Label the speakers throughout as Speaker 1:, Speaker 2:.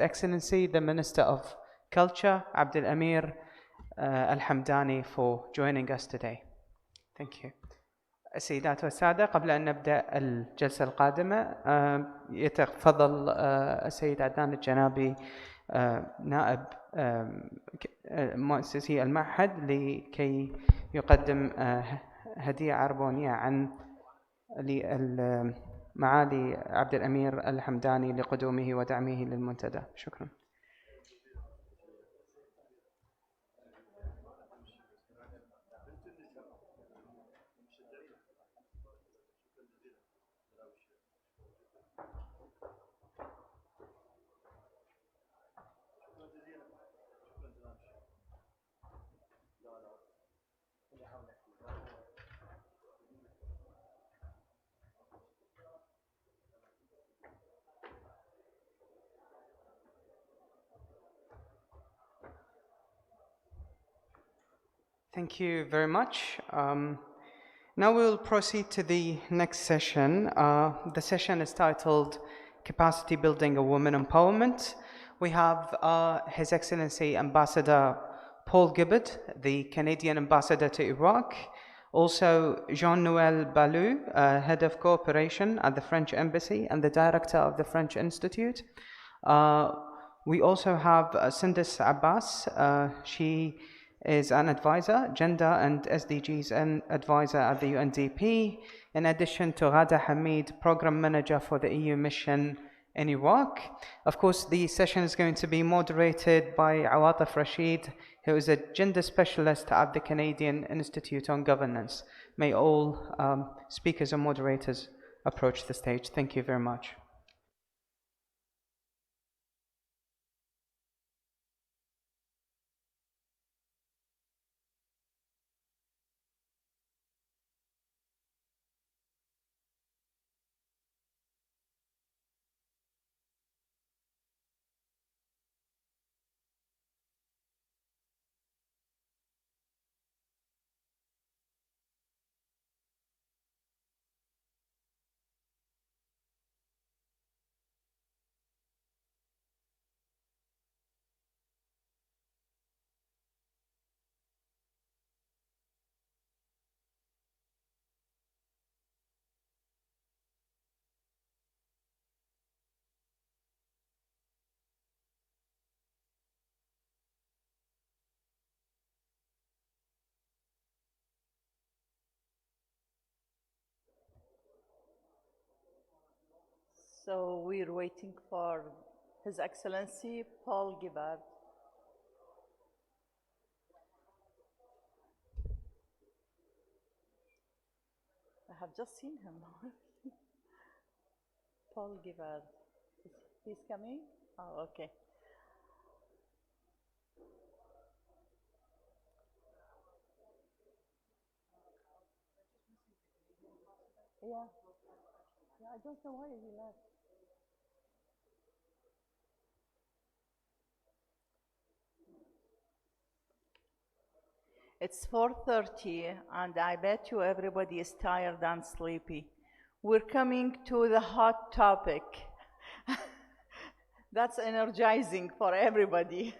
Speaker 1: Excellency, the Minister of Culture, Abdul Amir Al-Hamdani, for joining us today. Thank you. السيدات والسادة، قبل أن نبدأ الجلسة القادمة يتفضل السيد عدنان الجنابي نائب مؤسسي المعهد لكي يقدم هدية عربونية عن معالي عبد الأمير الحمداني لقدومه ودعمه للمنتدى. شكرا. Thank you very much. Now we will proceed to the next session. The session is titled Capacity Building a Women Empowerment. We have His Excellency Ambassador Paul Gibbard, the Canadian Ambassador to Iraq. Also Jean-Noël Ballou, Head of Cooperation at the French Embassy and the Director of the French Institute. We also have Sindis Abbas. She is an advisor, gender and SDGs and advisor at the UNDP, in addition to Ghada Hamid, program manager for the EU mission in Iraq. Of course, the session is going to be moderated by Awatif Rashid, who is a gender specialist at the Canadian Institute on Governance. May all speakers and moderators approach the stage. Thank you very much.
Speaker 2: So we're waiting for His Excellency Paul Gibbard. I have just seen him. Paul Gibbard. He's coming? Oh, okay. Yeah. I don't know why he left. It's 4:30, and I bet you everybody is tired and sleepy. We're coming to the hot topic. That's energizing for everybody.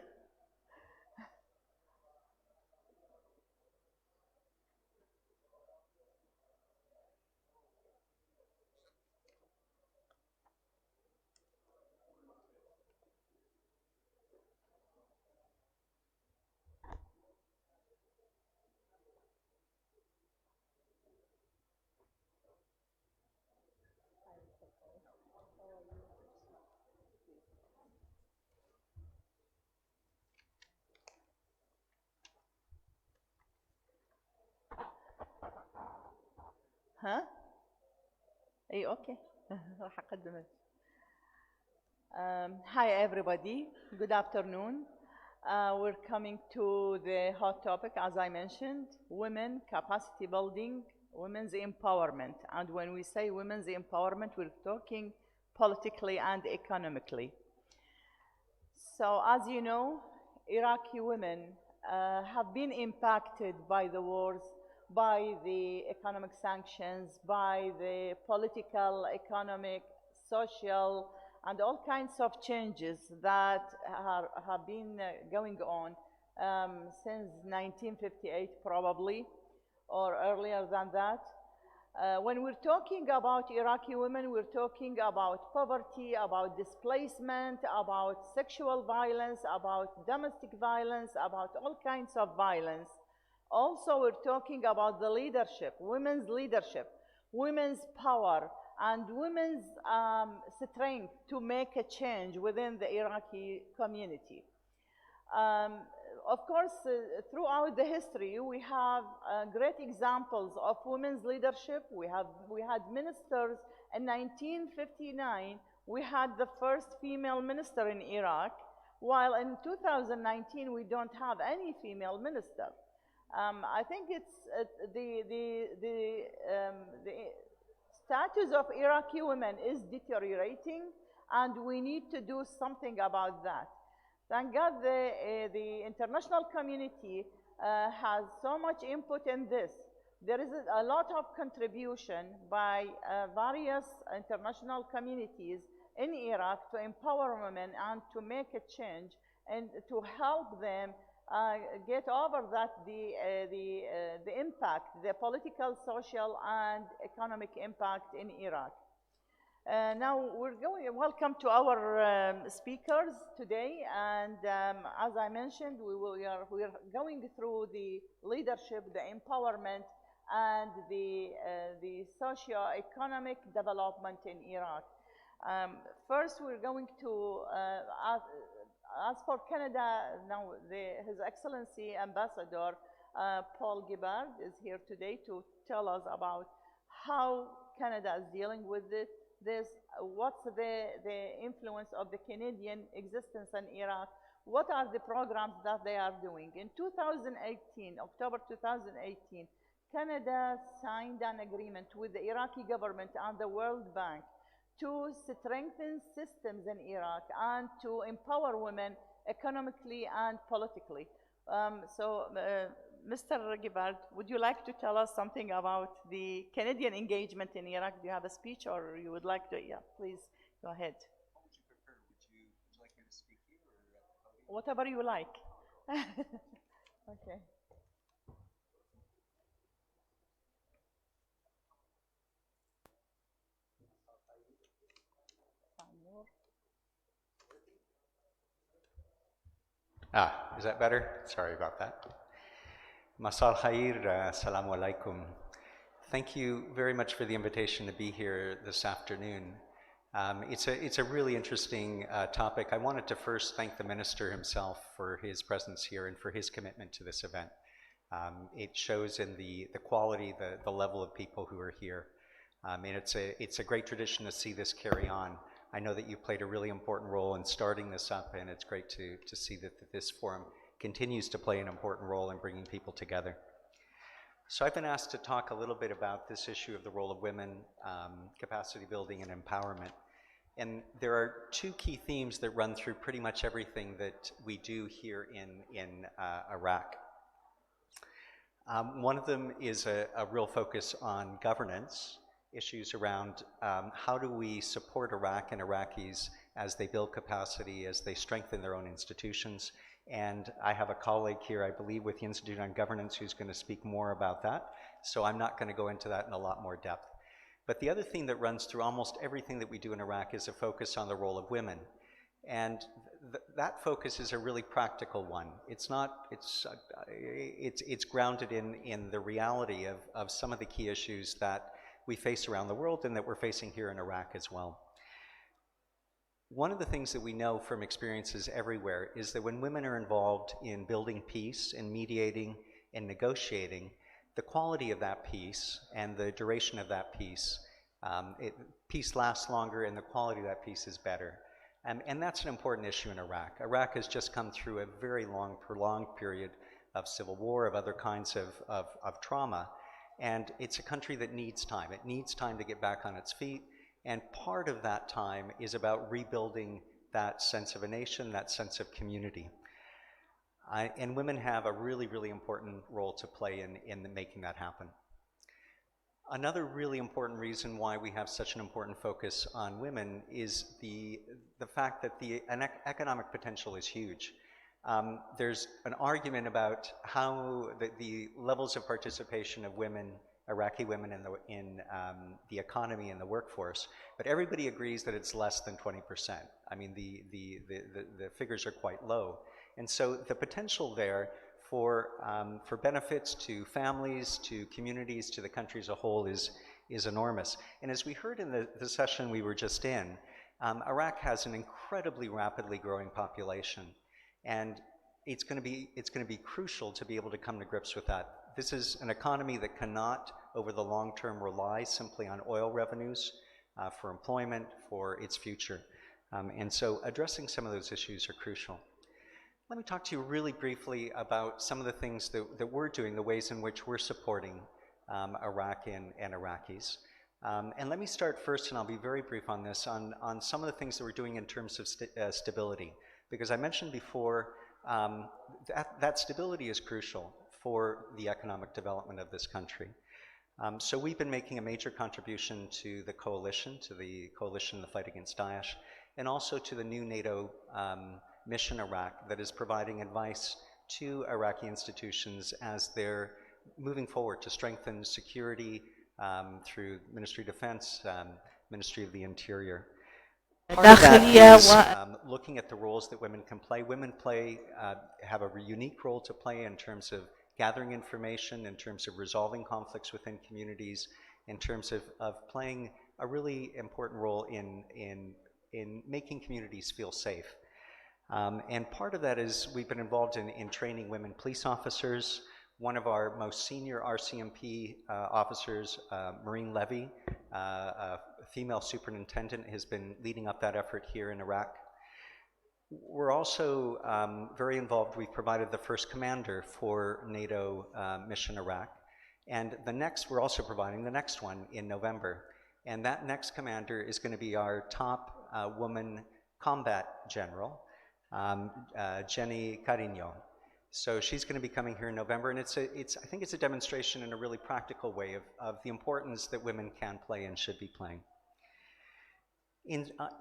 Speaker 2: Huh? Hey, okay. Hi, everybody. Good afternoon. We're coming to the hot topic, as I mentioned, women, capacity building, women's empowerment. And when we say women's empowerment, we're talking politically and economically. So as you know, Iraqi women have been impacted by the wars, by the economic sanctions, by the political, economic, social and all kinds of changes that have been going on since 1958 probably, or earlier than that. When we're talking about Iraqi women, we're talking about poverty, about displacement, about sexual violence, about domestic violence, about all kinds of violence. Also, we're talking about the leadership, women's power, and women's strength to make a change within the Iraqi community. Um, of course, throughout the history, we have great examples of women's leadership. We had ministers in 1959. We had the first female minister in Iraq, while in 2019 we don't have any female minister. I think it's the status of Iraqi women is deteriorating, and we need to do something about that. Thank God the international community has so much input in this. There is a lot of contribution by various international communities in Iraq to empower women and to make a change and to help them get over that the impact, the political, social, and economic impact in Iraq. Now welcome to our speakers today, and as I mentioned, we are going through the leadership, the empowerment, and the socio-economic development in Iraq. First, we're going to as for Canada, now His Excellency Ambassador Paul Gibbard is here today to tell us about how Canada is dealing with this, what's the influence of the Canadian existence in Iraq, what are the programs that they are doing. In 2018, October 2018, Canada signed an agreement with the Iraqi government and the World Bank to strengthen systems in Iraq and to empower women economically and politically. Mr. Gibbard, would you like to tell us something about the Canadian engagement in Iraq? Do you have a speech, or you would like to? Yeah, please go ahead.
Speaker 3: What would you prefer? Would you like me to speak here or at the podium?
Speaker 2: Whatever you like. Okay.
Speaker 3: Is that better? Sorry about that. Masal Khair, Assalamu alaikum. Thank you very much for the invitation to be here this afternoon. It's a really interesting topic. I wanted to first thank the Minister himself for his presence here and for his commitment to this event. It shows in the quality, the level of people who are here. And it's a great tradition to see this carry on. I know that you played a really important role in starting this up, and it's great to see that this forum continues to play an important role in bringing people together. So I've been asked to talk a little bit about this issue of the role of women, capacity building and empowerment. And there are two key themes that run through pretty much everything that we do here in Iraq. One of them is a real focus on governance, issues around how do we support Iraq and Iraqis as they build capacity, as they strengthen their own institutions. And I have a colleague here, I believe, with the Institute on Governance who's going to speak more about that. So I'm not going to go into that in a lot more depth. But the other thing that runs through almost everything that we do in Iraq is a focus on the role of women. And that focus is a really practical one. It's grounded in the reality of some of the key issues that we face around the world and that we're facing here in Iraq as well. One of the things that we know from experiences everywhere is that when women are involved in building peace and mediating and negotiating, the quality of that peace and the duration of that peace, peace lasts longer and the quality of that peace is better. And that's an important issue in Iraq. Iraq has just come through a very long, prolonged period of civil war, of other kinds of trauma. And it's a country that needs time. It needs time to get back on its feet. And part of that time is about rebuilding that sense of a nation, that sense of community. And women have a really, really important role to play in making that happen. Another really important reason why we have such an important focus on women is the fact that the economic potential is huge. There's an argument about how the levels of participation of women, Iraqi women in the economy and the workforce, but everybody agrees that it's less than 20%. I mean, the figures are quite low. And so the potential there for benefits to families, to communities, to the country as a whole is enormous. And as we heard in the session we were just in, Iraq has an incredibly rapidly growing population, and it's going to be crucial to be able to come to grips with that. This is an economy that cannot, over the long term, rely simply on oil revenues for employment, for its future. And so addressing some of those issues are crucial. Let me talk to you really briefly about some of the things that we're doing, the ways in which we're supporting Iraq and Iraqis. And let me start first, and I'll be very brief on this, on some of the things that we're doing in terms of stability. Because I mentioned before, that stability is crucial for the economic development of this country. So we've been making a major contribution to the coalition in the fight against Daesh, and also to the new NATO mission Iraq that is providing advice to Iraqi institutions as they're moving forward to strengthen security through Ministry of Defense, Ministry of the Interior. Part of that is looking at the roles that women can play. Women have a unique role to play in terms of gathering information, in terms of resolving conflicts within communities, in terms of playing a really important role in making communities feel safe. And part of that is we've been involved in training women police officers. One of our most senior RCMP officers, Maureen Levy, a female superintendent, has been leading up that effort here in Iraq. We're also very involved. We've provided the first commander for NATO mission Iraq. And we're also providing the next one in November. And that next commander is going to be our top woman combat general, Jenny Carino. So she's going to be coming here in November, and I think it's a demonstration in a really practical way of the importance that women can play and should be playing.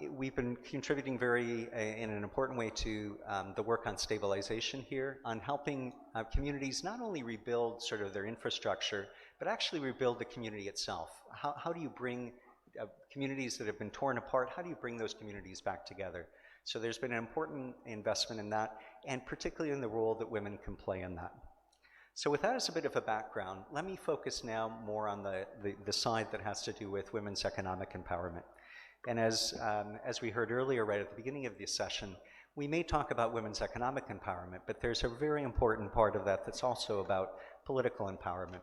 Speaker 3: We've been contributing in an important way to the work on stabilization here, on helping communities not only rebuild sort of their infrastructure, but actually rebuild the community itself. How do you bring communities that have been torn apart, how do you bring those communities back together? So there's been an important investment in that, and particularly in the role that women can play in that. So with that as a bit of a background, let me focus now more on the side that has to do with women's economic empowerment. And as we heard earlier, right at the beginning of this session, we may talk about women's economic empowerment, but there's a very important part of that that's also about political empowerment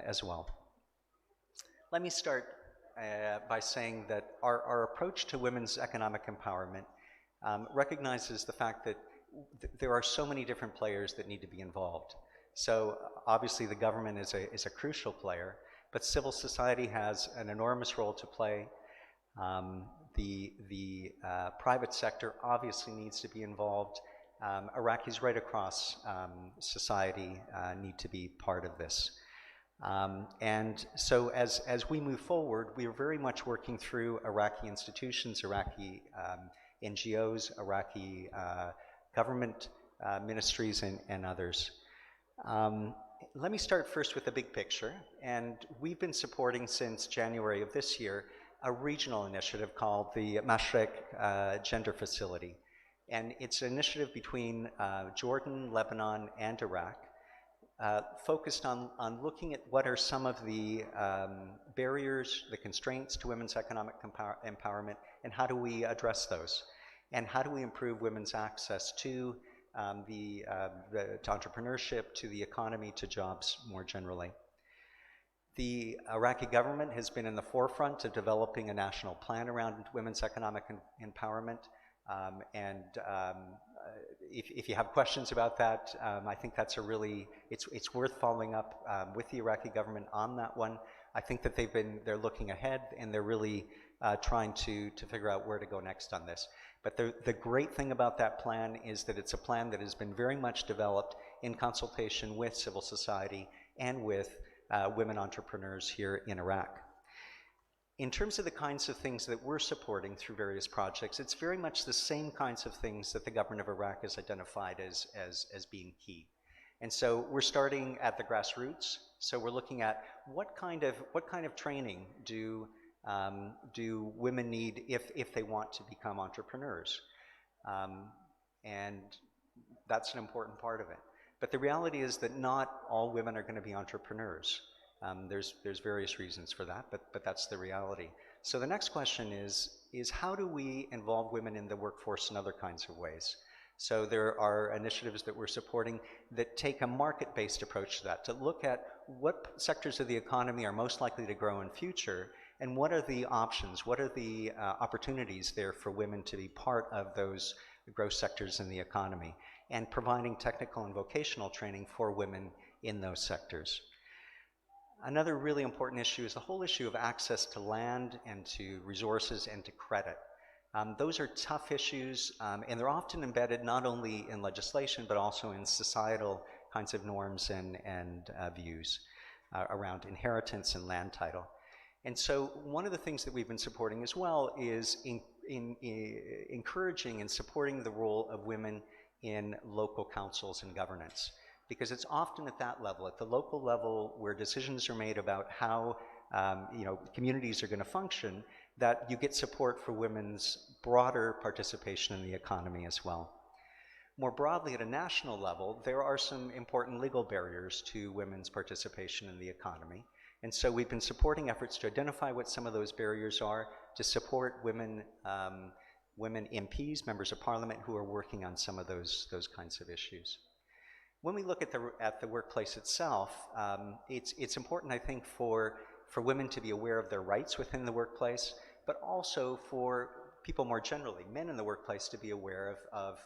Speaker 3: as well. Let me start by saying that our approach to women's economic empowerment recognizes the fact that there are so many different players that need to be involved. So obviously the government is a crucial player, but civil society has an enormous role to play. The private sector obviously needs to be involved. Iraqis right across society need to be part of this. And so as we move forward, we are very much working through Iraqi institutions, Iraqi NGOs, Iraqi government ministries, and others. Let me start first with the big picture. And we've been supporting since January of this year a regional initiative called the Mashrek Gender Facility. And it's an initiative between Jordan, Lebanon, and Iraq, focused on looking at what are some of the barriers, the constraints to women's economic empowerment, and how do we address those? And how do we improve women's access to to entrepreneurship, to the economy, to jobs more generally? The Iraqi government has been in the forefront of developing a national plan around women's economic empowerment. If you have questions about that, I think that's it's worth following up with the Iraqi government on that one. I think that they're looking ahead, and they're really trying to figure out where to go next on this. But the great thing about that plan is that it's a plan that has been very much developed in consultation with civil society and with women entrepreneurs here in Iraq. In terms of the kinds of things that we're supporting through various projects, it's very much the same kinds of things that the government of Iraq has identified as being key. And so we're starting at the grassroots. So we're looking at what kind of training do women need if they want to become entrepreneurs, and that's an important part of it. But the reality is that not all women are going to be entrepreneurs. There's various reasons for that, but that's the reality. So the next question is how do we involve women in the workforce in other kinds of ways? So there are initiatives that we're supporting that take a market-based approach to that, to look at what sectors of the economy are most likely to grow in future, and what are the options, what are the opportunities there for women to be part of those growth sectors in the economy, and providing technical and vocational training for women in those sectors. Another really important issue is the whole issue of access to land and to resources and to credit. Those are tough issues, and they're often embedded not only in legislation, but also in societal kinds of norms and views around inheritance and land title. And so one of the things that we've been supporting as well is encouraging and supporting the role of women in local councils and governance. Because it's often at that level, at the local level, where decisions are made about how communities are going to function, that you get support for women's broader participation in the economy as well. More broadly, at a national level, there are some important legal barriers to women's participation in the economy. And so we've been supporting efforts to identify what some of those barriers are, to support women MPs, members of parliament, who are working on some of those kinds of issues. When we look at the workplace itself, it's important, I think, for women to be aware of their rights within the workplace, but also for people more generally, men in the workplace, to be aware of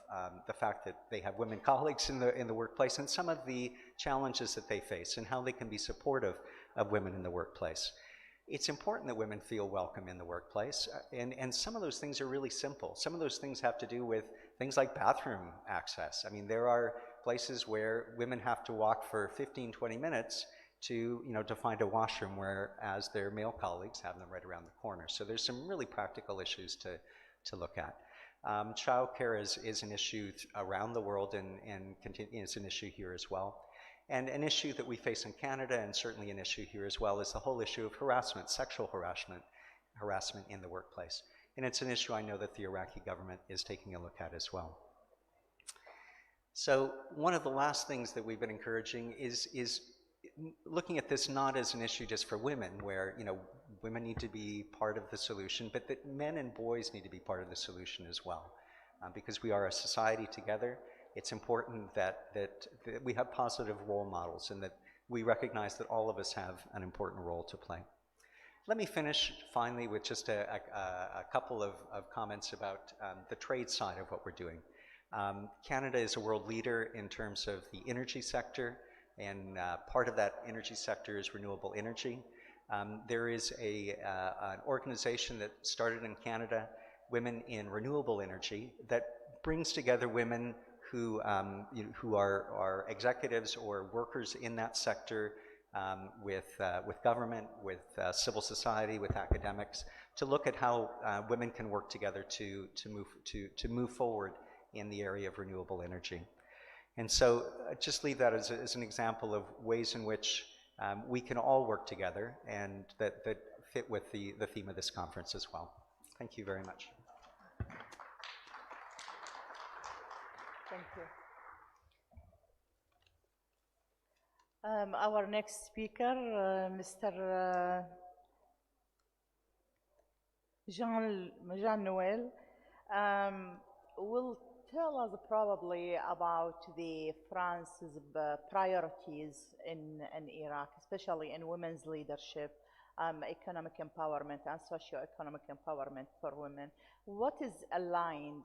Speaker 3: the fact that they have women colleagues in the workplace and some of the challenges that they face and how they can be supportive of women in the workplace. It's important that women feel welcome in the workplace, and some of those things are really simple. Some of those things have to do with things like bathroom access. I mean, there are places where women have to walk for 15, 20 minutes to find a washroom, whereas their male colleagues have them right around the corner. So there's some really practical issues to look at. Childcare is an issue around the world, and it's an issue here as well. And an issue that we face in Canada, and certainly an issue here as well, is the whole issue of harassment, sexual harassment in the workplace. And it's an issue I know that the Iraqi government is taking a look at as well. So one of the last things that we've been encouraging is looking at this not as an issue just for women, where women need to be part of the solution, but that men and boys need to be part of the solution as well. Because we are a society together, it's important that we have positive role models and that we recognize that all of us have an important role to play. Let me finish finally with just a couple of comments about the trade side of what we're doing. Canada is a world leader in terms of the energy sector, and part of that energy sector is renewable energy. There is an organization that started in Canada, Women in Renewable Energy, that brings together women who are executives or workers in that sector, with government, with civil society, with academics, to look at how women can work together to move forward in the area of renewable energy. And so just leave that as an example of ways in which we can all work together, and that fit with the theme of this conference as well. Thank you very much.
Speaker 2: Thank you. Our next speaker, Mr. Jean Noel, will tell us probably about France's priorities in Iraq, especially in women's leadership, economic empowerment, and socio-economic empowerment for women. What is aligned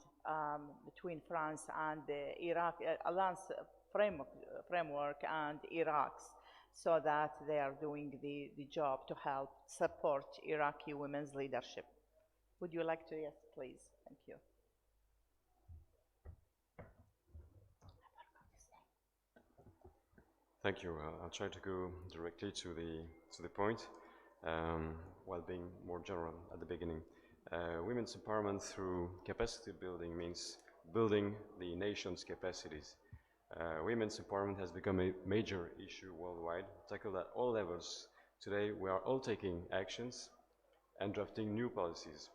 Speaker 2: between France and the Iraq alliance framework and Iraq's, so that they are doing the job to help support Iraqi women's leadership? Would you like to? Yes, please. Thank you.
Speaker 4: Thank you. I'll try to go directly to the point, while being more general at the beginning. Women's empowerment through capacity building means building the nation's capacities. Women's empowerment has become a major issue worldwide, tackled at all levels. Today, we are all taking actions and drafting new policies.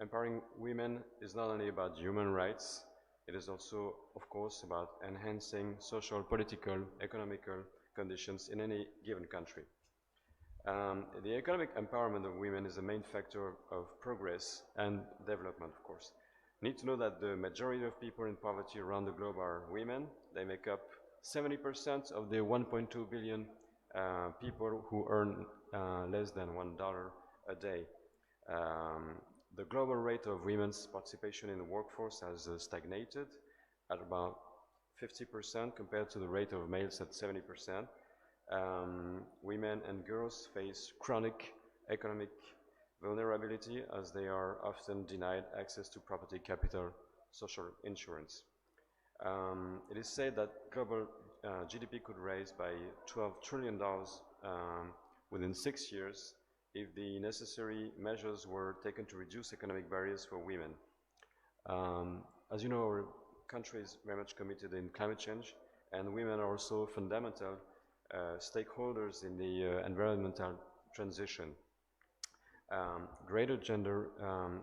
Speaker 4: Empowering women is not only about human rights, it is also, of course, about enhancing social, political, economical conditions in any given country. The economic empowerment of women is a main factor of progress and development, of course. You need to know that the majority of people in poverty around the globe are women. They make up 70% of the 1.2 billion people who earn less than $1 a day. The global rate of women's participation in the workforce has stagnated at about 50% compared to the rate of males at 70%. Women and girls face chronic economic vulnerability as they are often denied access to property, capital, social insurance. It is said that global GDP could rise by $12 trillion within 6 years if the necessary measures were taken to reduce economic barriers for women. As you know, our country is very much committed in climate change, and women are also fundamental stakeholders in the environmental transition. Greater gender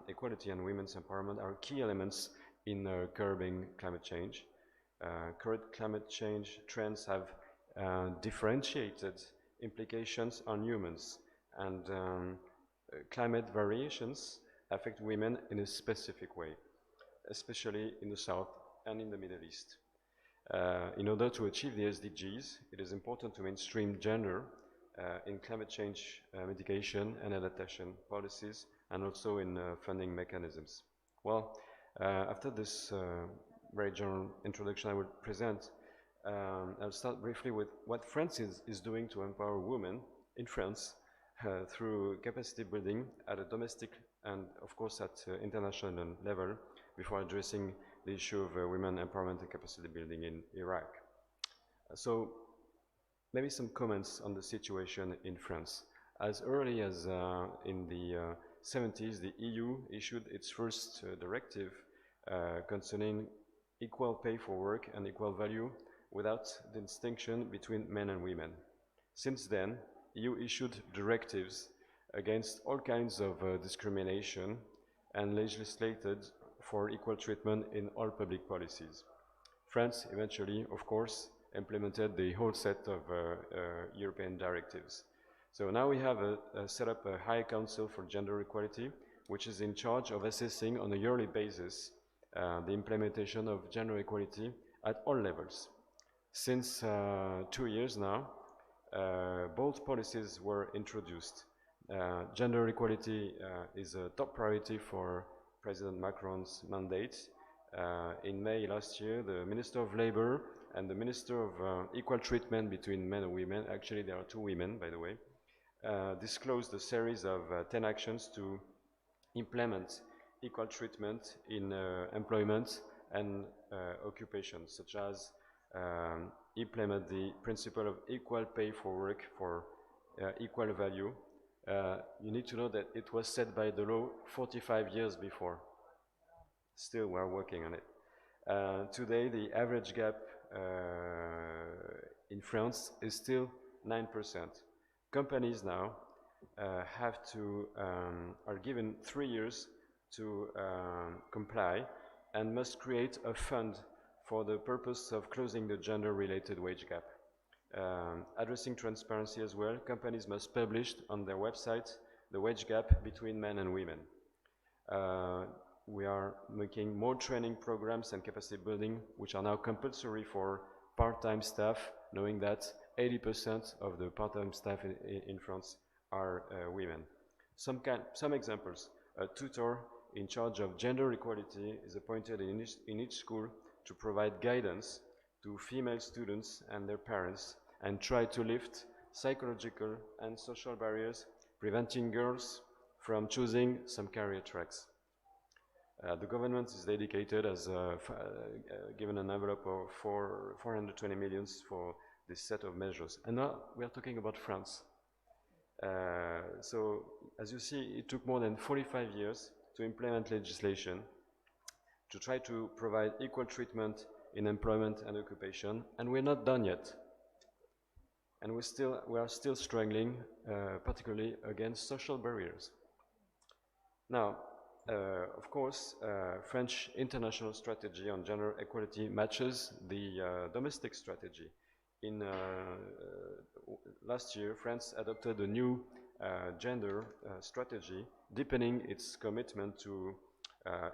Speaker 4: equality and women's empowerment are key elements in curbing climate change. Current climate change trends have differentiated implications on humans, and climate variations affect women in a specific way, especially in the South and in the Middle East. In order to achieve the SDGs, it is important to mainstream gender in climate change mitigation and adaptation policies, and also in funding mechanisms. Well, after this very general introduction, I will present. I'll start briefly with what France is doing to empower women in France through capacity building at a domestic and, of course, at international level, before addressing the issue of women empowerment and capacity building in Iraq. So, maybe some comments on the situation in France. As early as in the 70s, the EU issued its first directive concerning equal pay for work and equal value without distinction between men and women. Since then, EU issued directives against all kinds of discrimination and legislated for equal treatment in all public policies. France eventually, of course, implemented the whole set of European directives. So now we have set up a High Council for Gender Equality, which is in charge of assessing on a yearly basis the implementation of gender equality at all levels. Since 2 years now, both policies were introduced. Gender equality is a top priority for President Macron's mandate. In May last year, the Minister of Labor and the Minister of Equal Treatment between men and women, actually there are 2 women, by the way, disclosed a series of 10 actions to implement equal treatment in employment and occupation, such as implement the principle of equal pay for work for equal value. You need to know that it was set by the law 45 years before. Still, we're working on it. Today, the average gap in France is still 9%. Companies now are given 3 years to comply and must create a fund for the purpose of closing the gender-related wage gap. Addressing transparency as well, companies must publish on their website the wage gap between men and women. We are making more training programs and capacity building, which are now compulsory for part-time staff, knowing that 80% of the part-time staff in France are women. Some examples: a tutor in charge of gender equality is appointed in each school to provide guidance to female students and their parents and try to lift psychological and social barriers, preventing girls from choosing some career tracks. The government is dedicated, as given an envelope of 420 million for this set of measures. And now we are talking about France. So, as you see, it took more than 45 years to implement legislation to try to provide equal treatment in employment and occupation, and we're not done yet. And we are still struggling, particularly against social barriers. Now, of course, French international strategy on gender equality matches the domestic strategy. In last year, France adopted a new gender strategy, deepening its commitment to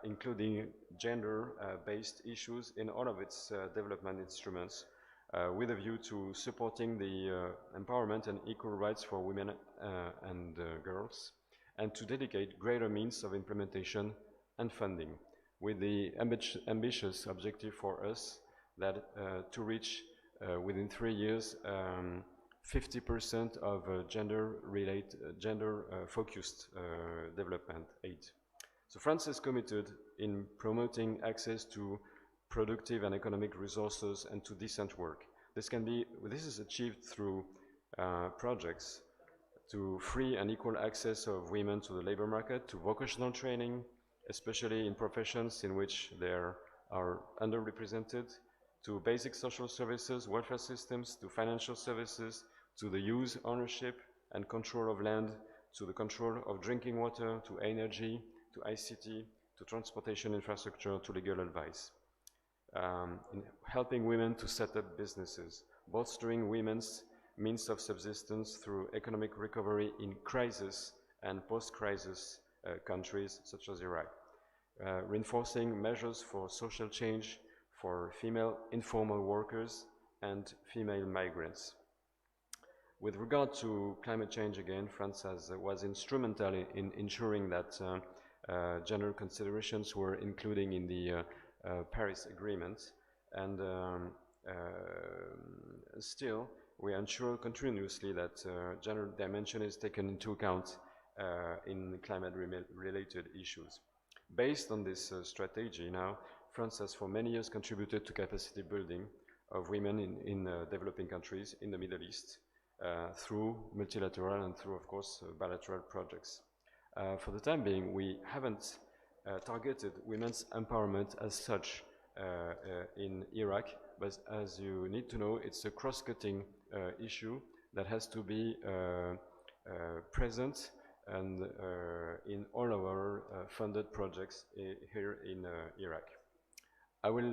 Speaker 4: including gender-based issues in all of its development instruments, with a view to supporting the empowerment and equal rights for women and girls, and to dedicate greater means of implementation and funding, with the ambitious objective for us that to reach within 3 years 50% of gender-focused development aid. So France is committed in promoting access to productive and economic resources and to decent work. This is achieved through projects to free and equal access of women to the labor market, to vocational training, especially in professions in which they are underrepresented, to basic social services, welfare systems, to financial services, to the use, ownership, and control of land, to the control of drinking water, to energy, to ICT, to transportation infrastructure, to legal advice. In helping women to set up businesses, bolstering women's means of subsistence through economic recovery in crisis and post-crisis countries such as Iraq, reinforcing measures for social change for female informal workers and female migrants. With regard to climate change, again, France was instrumental in ensuring that gender considerations were included in the Paris Agreement, and still we ensure continuously that gender dimension is taken into account in climate-related issues. Based on this strategy now, France has for many years contributed to capacity building of women in developing countries in the Middle East through multilateral and through, of course, bilateral projects. For the time being, we haven't targeted women's empowerment as such in Iraq, but as you need to know, it's a cross-cutting issue that has to be present and in all our funded projects here in Iraq. I will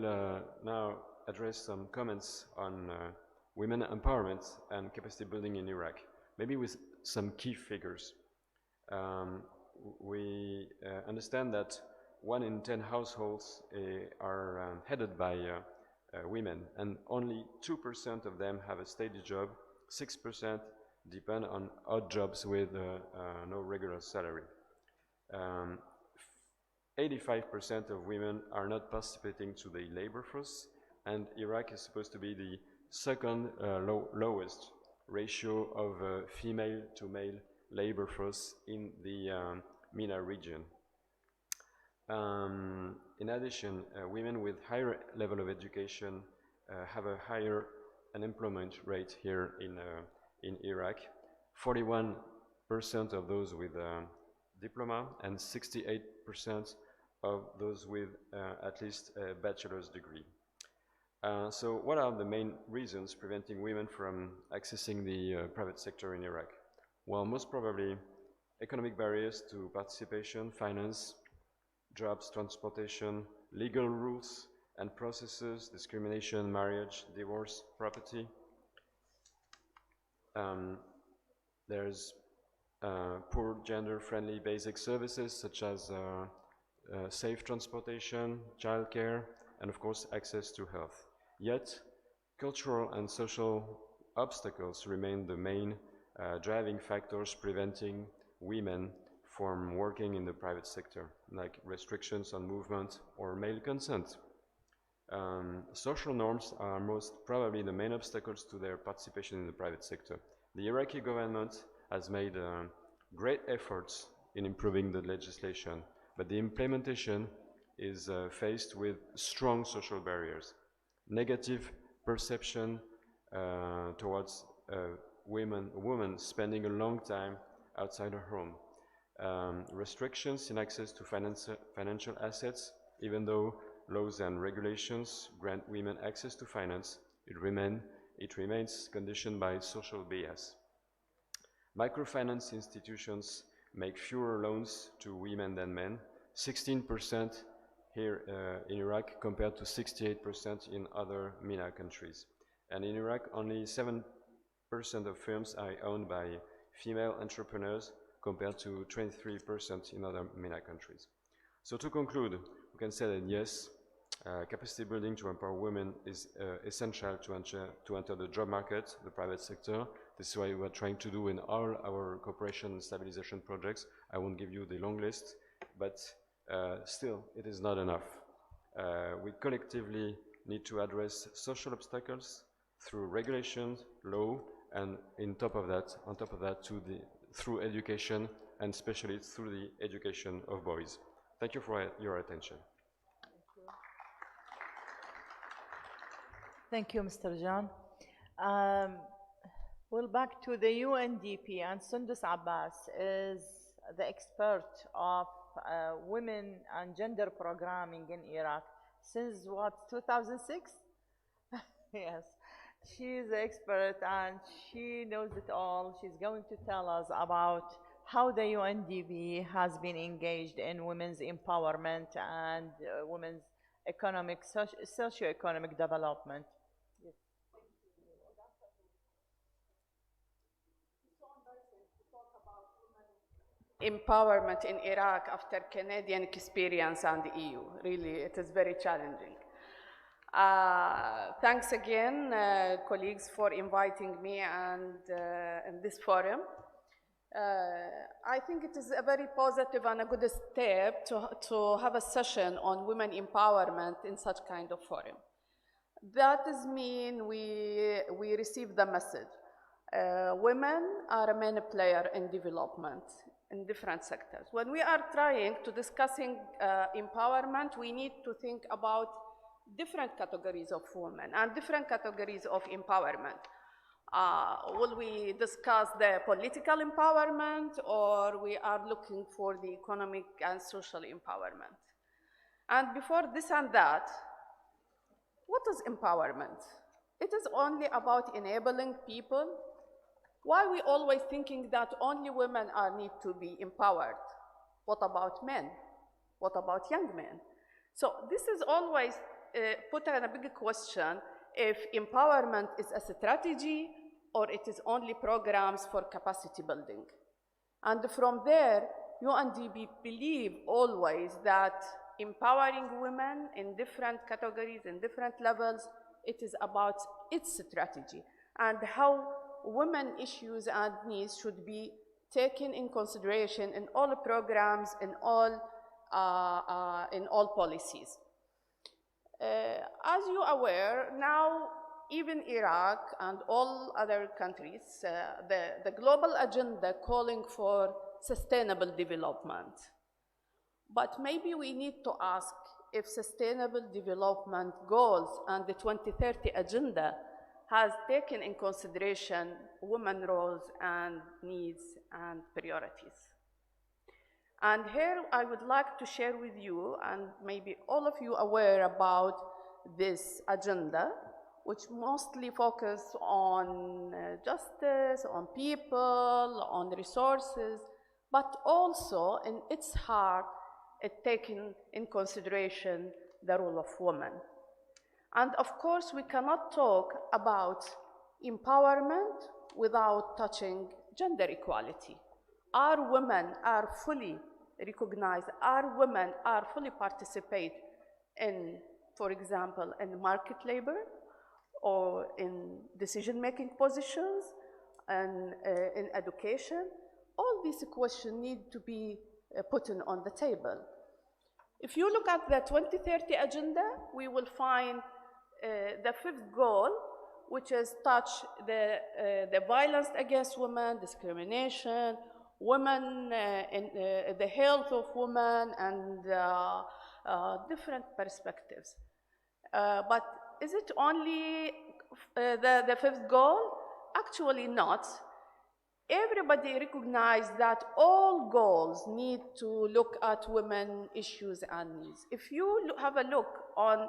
Speaker 4: now address some comments on women empowerment and capacity building in Iraq, maybe with some key figures. We understand that 1 in 10 households are headed by women, and only 2% of them have a steady job, 6% depend on odd jobs with no regular salary. 85% of women are not participating to the labor force, and Iraq is supposed to be the second lowest ratio of female to male labor force in the MENA region. In addition, women with higher level of education have a higher unemployment rate here in Iraq. 41% of those with diploma and 68% of those with at least a bachelor's degree. So what are the main reasons preventing women from accessing the private sector in Iraq? Well, most probably economic barriers to participation, finance, jobs, transportation, legal rules and processes, discrimination, marriage, divorce, property. There's poor gender-friendly basic services such as safe transportation, childcare, and of course access to health. Yet, cultural and social obstacles remain the main driving factors preventing women from working in the private sector, like restrictions on movement or male consent. Social norms are most probably the main obstacles to their participation in the private sector. The Iraqi government has made great efforts in improving the legislation, but the implementation is faced with strong social barriers. Negative perception towards women spending a long time outside her home. Restrictions in access to financial assets, even though laws and regulations grant women access to finance, it remains conditioned by social bias. Microfinance institutions make fewer loans to women than men, 16% here in Iraq compared to 68% in other MENA countries. And in Iraq, only 7% of firms are owned by female entrepreneurs compared to 23% in other MENA countries. So to conclude, we can say that yes, capacity building to empower women is essential to enter the job market, the private sector. This is what we're trying to do in all our cooperation and stabilization projects. I won't give you the long list, but still, it is not enough. We collectively need to address social obstacles through regulations, law, and on top of that, through education, and especially through the education of boys. Thank you for your attention.
Speaker 2: Thank you, Mr. John. Well, back to the UNDP, and Sundus Abbas is the expert of women and gender programming in Iraq since what, 2006? Yes, she is the expert and she knows it all. She's going to tell us about how the UNDP has been engaged in women's empowerment and women's economic, socio-economic development. Yes.
Speaker 5: Empowerment in Iraq after Canadian experience and the EU. Really, it is very challenging. Thanks again, colleagues, for inviting me and in this forum. I think it is a very positive and a good step to have a session on women empowerment in such kind of forum. That is mean we receive the message. Women are a main player in development in different sectors. When we are trying to discussing empowerment, we need to think about different categories of women and different categories of empowerment. Will we discuss the political empowerment, or we are looking for the economic and social empowerment? And before this and that, what is empowerment? It is only about enabling people. Why are we always thinking that only women need to be empowered? What about men? What about young men? So this is always put in a big question if empowerment is a strategy or it is only programs for capacity building. And from there, UNDP believe always that empowering women in different categories, in different levels, it is about its strategy and how women issues and needs should be taken in consideration in all programs, in all policies. As you are aware, now even Iraq and all other countries, the global agenda calling for sustainable development. But maybe we need to ask if sustainable development goals and the 2030 agenda has taken in consideration women's roles and needs and priorities. And here I would like to share with you, and maybe all of you aware about this agenda, which mostly focus on justice, on people, on resources, but also in its heart, it taking in consideration the role of women. And of course, we cannot talk about empowerment without touching gender equality. Our women are fully recognized, our women are fully participate in, for example, in market labor or in decision-making positions and in education. All these questions need to be put on the table. If you look at the 2030 agenda, we will find the fifth goal, which is touch the violence against women, discrimination, women, and the health of women, and different perspectives. But is it only the fifth goal? Actually not. Everybody recognizes that all goals need to look at women issues and needs. If you have a look on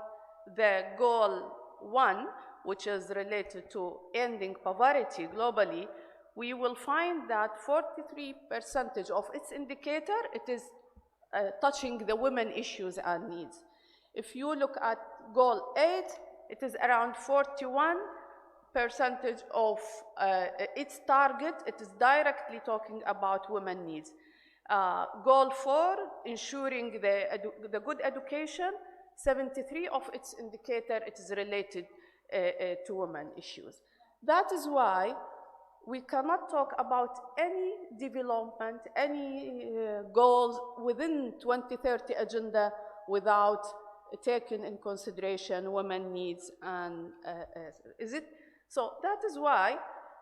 Speaker 5: the goal 1, which is related to ending poverty globally, we will find that 43% of its indicator, it is touching the women issues and needs. If you look at goal 8, it is around 41% of its target, it is directly talking about women needs. Goal 4, ensuring the good education, 73 of its indicator, it is related to women issues. That is why we cannot talk about any development, any goals within 2030 agenda without taking in consideration women needs and so that is why,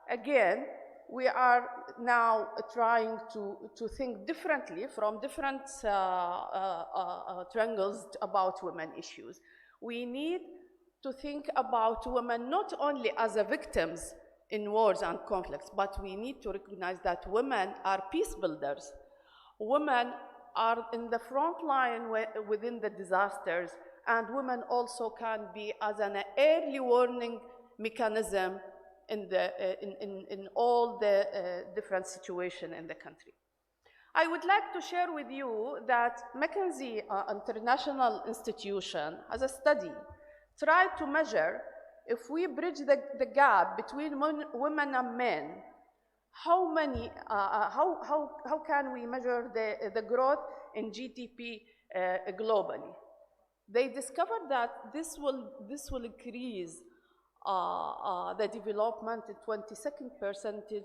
Speaker 5: again, we are now trying to think differently from different triangles about women issues. We need to think about women not only as victims in wars and conflicts, but we need to recognize that women are peace builders. Women are in the front line within the disasters, and women also can be as an early warning mechanism in all the different situations in the country. I would like to share with you that McKinsey International Institution has a study tried to measure if we bridge the gap between women and men, how can we measure the growth in GDP globally? They discovered that this will increase the development to 22%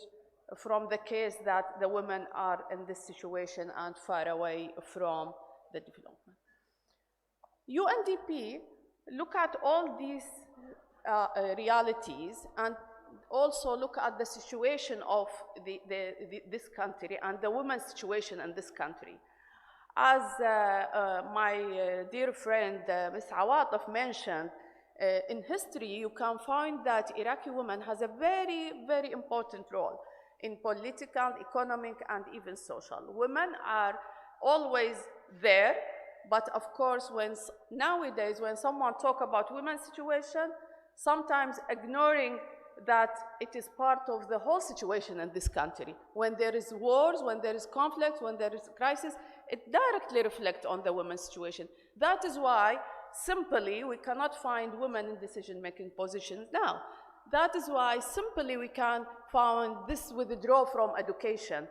Speaker 5: from the case that the women are in this situation and far away from the development. UNDP look at all these realities and also look at the situation of this country and the women's situation in this country. As my dear friend Ms. Awataf mentioned, in history you can find that Iraqi women has a very, very important role in political, economic, and even social. Women are always there, but of course nowadays when someone talks about women's situation, sometimes ignoring that it is part of the whole situation in this country. When there is wars, when there is conflict, when there is crisis, it directly reflects on the women's situation. That is why simply we cannot find women in decision-making positions now. That is why simply we can find this withdrawal from education.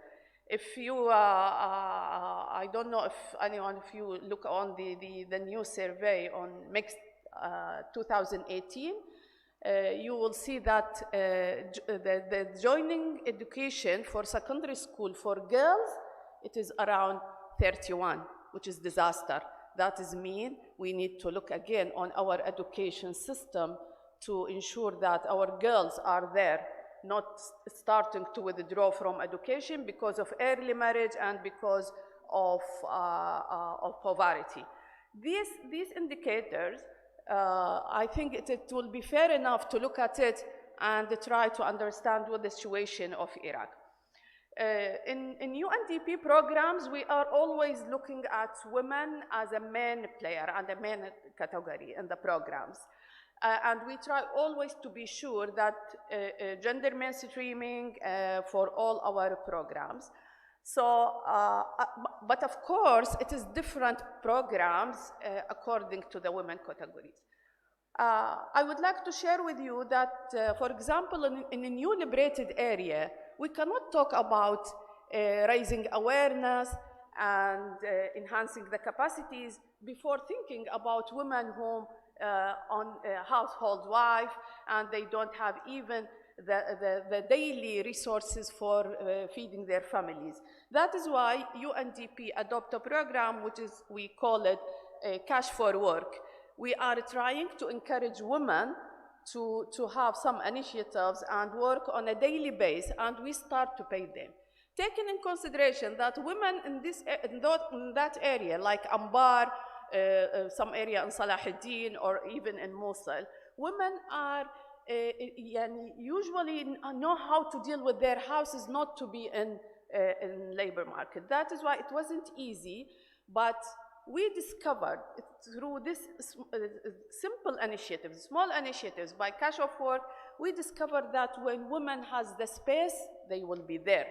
Speaker 5: If you, I don't know if anyone of you look on the new survey on mixed 2018, you will see that the joining education for secondary school for girls, it is around 31, which is disaster. That is mean we need to look again on our education system to ensure that our girls are there, not starting to withdraw from education because of early marriage and because of poverty. These indicators, I think it will be fair enough to look at it and try to understand what the situation of Iraq. In UNDP programs, we are always looking at women as a main player and a main category in the programs. And we try always to be sure that gender mainstreaming for all our programs. So, but of course, it is different programs according to the women categories. I would like to share with you that, for example, in a new liberated area, we cannot talk about raising awareness and enhancing the capacities before thinking about women who on household wife and they don't have even the daily resources for feeding their families. That is why UNDP adopt a program which is, we call it Cash for Work. We are trying to encourage women to have some initiatives and work on a daily basis, and we start to pay them. Taking in consideration that women in that area, like Ambar, some area in Salahuddin, or even in Mosul, women are usually know how to deal with their houses, not to be in labor market. That is why it wasn't easy, but we discovered through this simple initiatives, small initiatives by cash of work, we discovered that when women has the space, they will be there.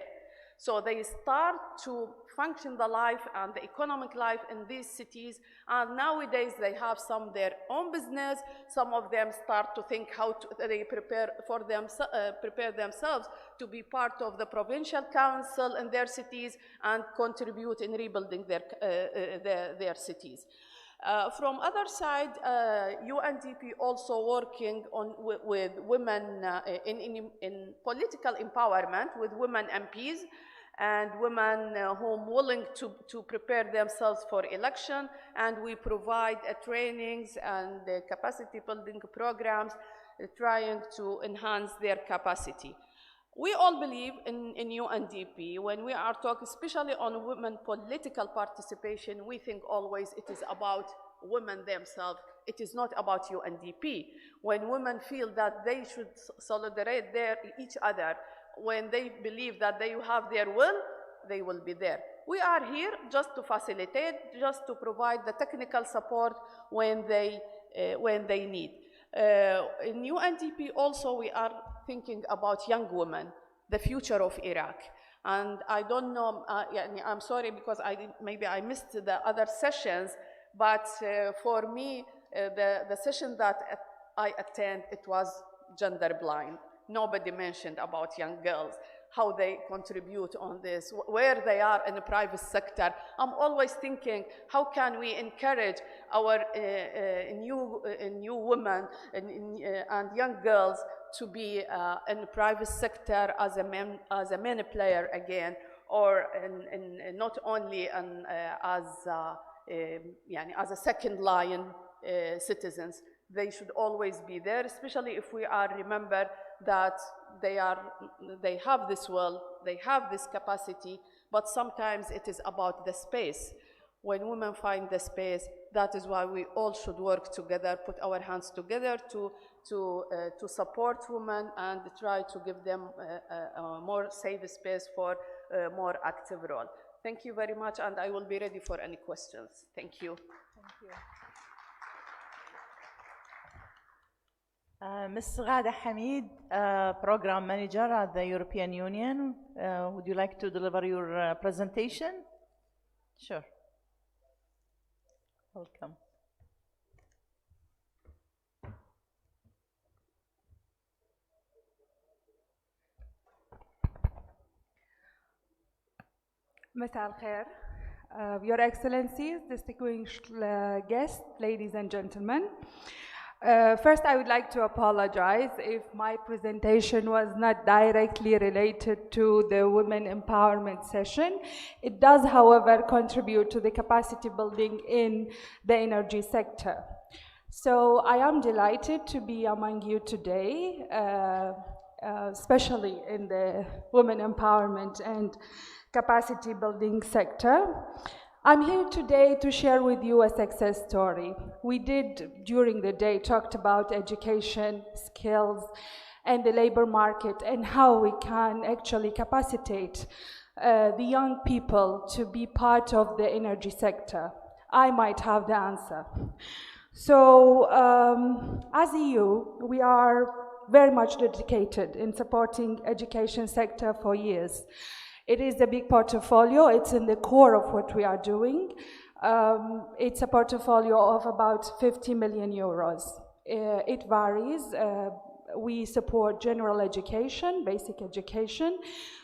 Speaker 5: So they start to function the life and the economic life in these cities, and nowadays they have some their own business. Some of them start to think how they prepare themselves to be part of the provincial council in their cities and contribute in rebuilding their cities. From other side, UNDP also working on with women in political empowerment with women MPs and women who are willing to prepare themselves for election, and we provide trainings and capacity building programs trying to enhance their capacity. We all believe in UNDP. When we are talking, especially on women political participation, we think always it is about women themselves. It is not about UNDP. When women feel that they should solidarate each other, when they believe that they have their will, they will be there. We are here just to facilitate, just to provide the technical support when they need. In UNDP also, we are thinking about young women, the future of Iraq. And I don't know, I'm sorry because maybe I missed the other sessions, but for me, the session that I attend, it was gender blind. Nobody mentioned about young girls, how they contribute on this, where they are in the private sector. I'm always thinking, how can we encourage our new women and young girls to be in the private sector as a main player again, or not only as a second line citizens. They should always be there, especially if we remember that they have this will, they have this capacity, but sometimes it is about the space. When women find the space, that is why we all should work together, put our hands together to support women and try to give them a more safe space for a more active role. Thank you very much, and I will be ready for any questions. Thank you.
Speaker 2: Thank you. Ms. Ghada Hamid, Program Manager at the European Union. Would you like to deliver your presentation? Sure. Welcome.
Speaker 6: مساء الخير. Your Excellencies, distinguished guests, ladies and gentlemen. First, I would like to apologize if my presentation was not directly related to the women empowerment session. It does, however, contribute to the capacity building in the energy sector. So I am delighted to be among you today, especially in the women empowerment and capacity building sector. I'm here today to share with you a success story. We did, during the day, talked about education, skills, and the labor market, and how we can actually capacitate the young people to be part of the energy sector. I might have the answer. So, as EU, we are very much dedicated in supporting education sector for years. It is a big portfolio. It's in the core of what we are doing. It's a portfolio of about 50 million euros. It varies. We support general education, basic education.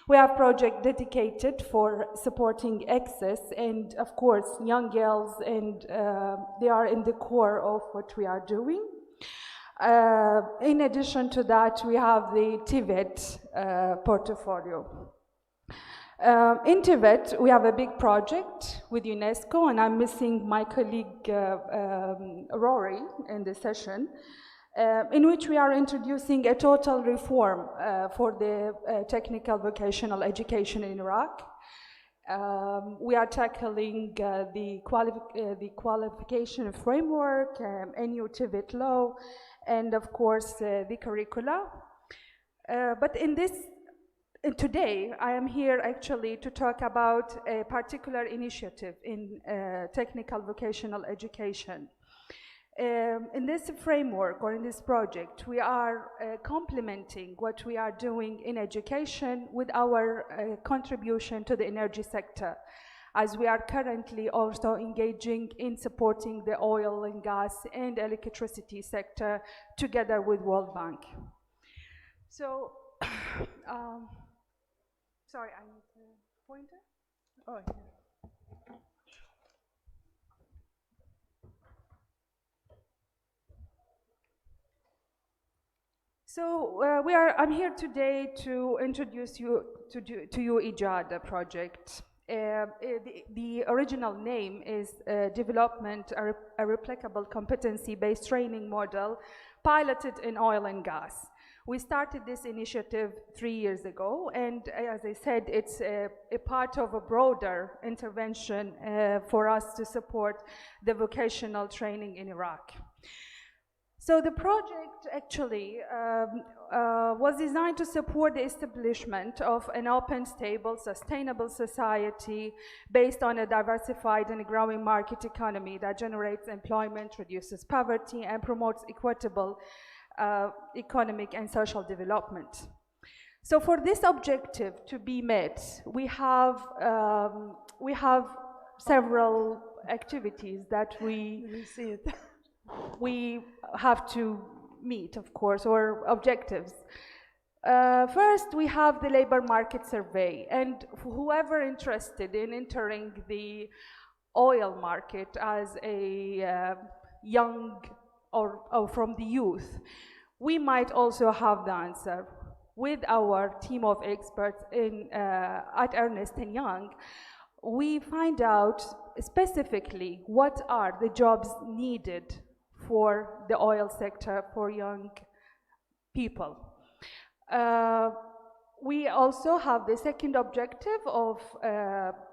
Speaker 6: We have projects dedicated for supporting access and, of course, young girls, and they are in the core of what we are doing. In addition to that, we have the TVET portfolio. In TVET, we have a big project with UNESCO, and I'm missing my colleague Rory in the session, in which we are introducing a total reform for the technical vocational education in Iraq. We are tackling the qualification framework, a new TVET law, and of course the curricula. But today I am here actually to talk about a particular initiative in technical vocational education. In this framework or in this project, we are complementing what we are doing in education with our contribution to the energy sector, as we are currently also engaging in supporting the oil and gas and electricity sector together with World Bank. So, sorry, I need a pointer.
Speaker 2: Oh, yeah.
Speaker 6: So I'm here today to introduce you to IJADA project. The original name is Development a Replicable Competency-Based Training Model Piloted in Oil and Gas. We started this initiative 3 years ago, and as I said, it's a part of a broader intervention for us to support the vocational training in Iraq. So the project actually was designed to support the establishment of an open, stable, sustainable society based on a diversified and growing market economy that generates employment, reduces poverty, and promotes equitable economic and social development. So for this objective to be met, we have several activities that we have to meet, of course, or objectives. First, we have the labor market survey, and whoever interested in entering the oil market as a young or from the youth, we might also have the answer. With our team of experts at Ernst & Young, we find out specifically what are the jobs needed for the oil sector for young people. We also have the second objective of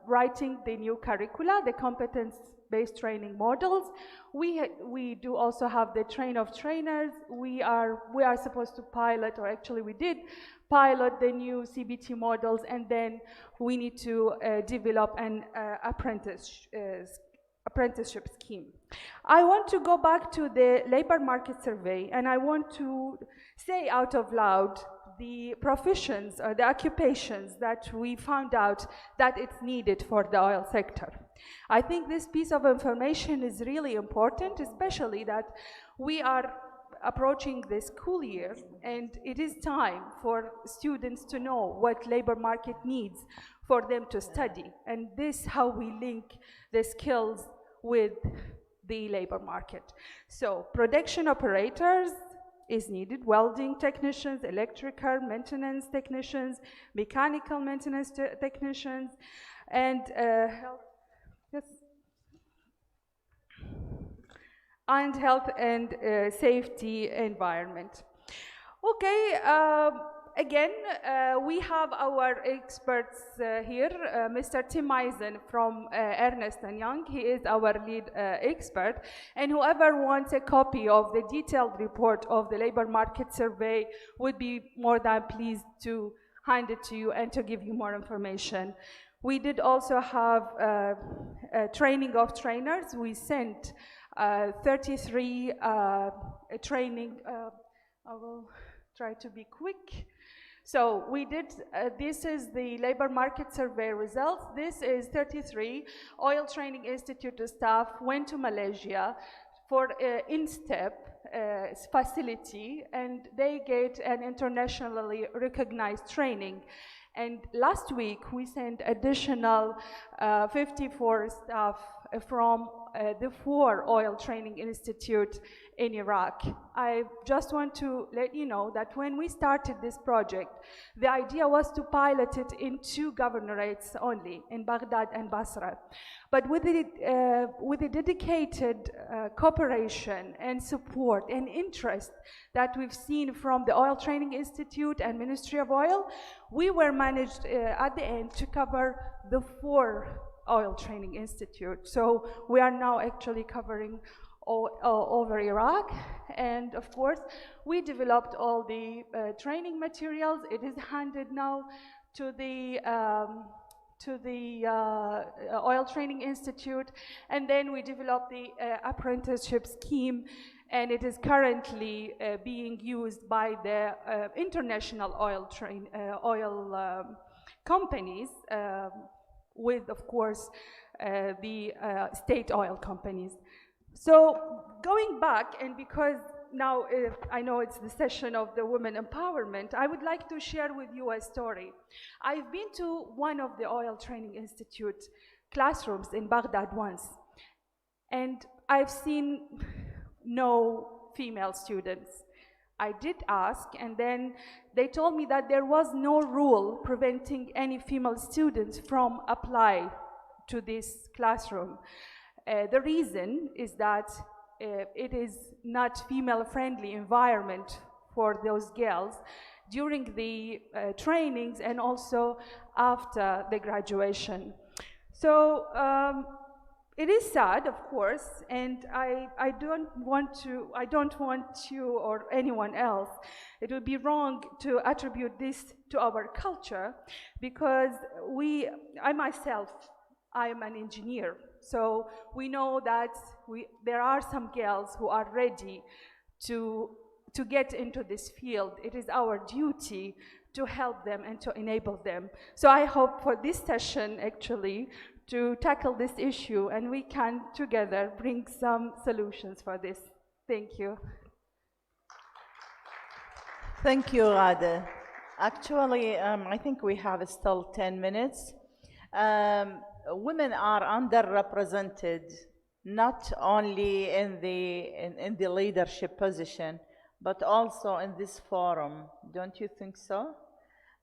Speaker 6: writing the new curricula, the competence-based training models. We do also have the train of trainers. We are supposed to pilot, or actually we did pilot the new CBT models, and then we need to develop an apprenticeship scheme. I want to go back to the labor market survey, and I want to say out of loud the professions or the occupations that we found out that it's needed for the oil sector. I think this piece of information is really important, especially that we are approaching the school year, and it is time for students to know what labor market needs for them to study, and this how we link the skills with the labor market. So production operators is needed, welding technicians, electrical maintenance technicians, mechanical maintenance technicians, and health and safety environment. Okay, again, we have our experts here, Mr. Tim Eisen from Ernst & Young. He is our lead expert, and whoever wants a copy of the detailed report of the labor market survey would be more than pleased to hand it to you and to give you more information. We did also have training of trainers. We sent 33 training, I will try to be quick. So we did, this is the labor market survey results. This is 33 Oil Training Institute staff went to Malaysia for INSTEP facility, and they get an internationally recognized training. And last week we sent additional 54 staff from the 4 Oil Training Institute in Iraq. I just want to let you know that when we started this project, the idea was to pilot it in 2 governorates only, in Baghdad and Basra. But with the dedicated cooperation and support and interest that we've seen from the Oil Training Institute and Ministry of Oil, we were managed at the end to cover the 4 Oil Training Institute. So we are now actually covering over Iraq. And of course, we developed all the training materials. It is handed now to the Oil Training Institute, and then we developed the apprenticeship scheme, and it is currently being used by the international oil companies, with, of course, the state oil companies. So going back, and because now I know it's the session of the women empowerment, I would like to share with you a story. I've been to one of the Oil Training Institute classrooms in Baghdad once, and I've seen no female students. I did ask, and then they told me that there was no rule preventing any female students from applying to this classroom. The reason is that it is not female-friendly environment for those girls during the trainings and also after the graduation. So it is sad, of course, and I don't want you or anyone else, it would be wrong to attribute this to our culture, because I myself, I am an engineer. So we know that there are some girls who are ready to get into this field. It is our duty to help them and to enable them. So I hope for this session, actually, to tackle this issue, and we can together bring some solutions for this. Thank you.
Speaker 2: Thank you, Ghada. Actually, I think we have still 10 minutes. Women are underrepresented, not only in the leadership position, but also in this forum. Don't you think so?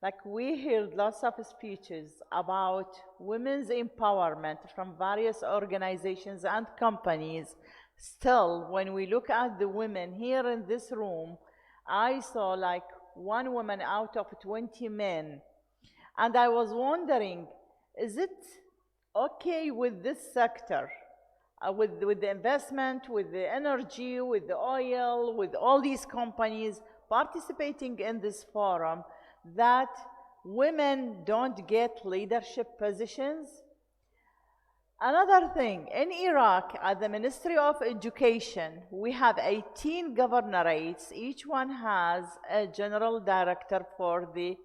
Speaker 2: Like, we heard lots of speeches about women's empowerment from various organizations and companies. Still, when we look at the women here in this room, I saw like one woman out of 20 men. And I was wondering, is it okay with this sector, with the investment, with the energy, with the oil, with all these companies participating in this forum, that women don't get leadership positions? Another thing, in Iraq, at the Ministry of Education, we have 18 governorates. Each one has a general director for the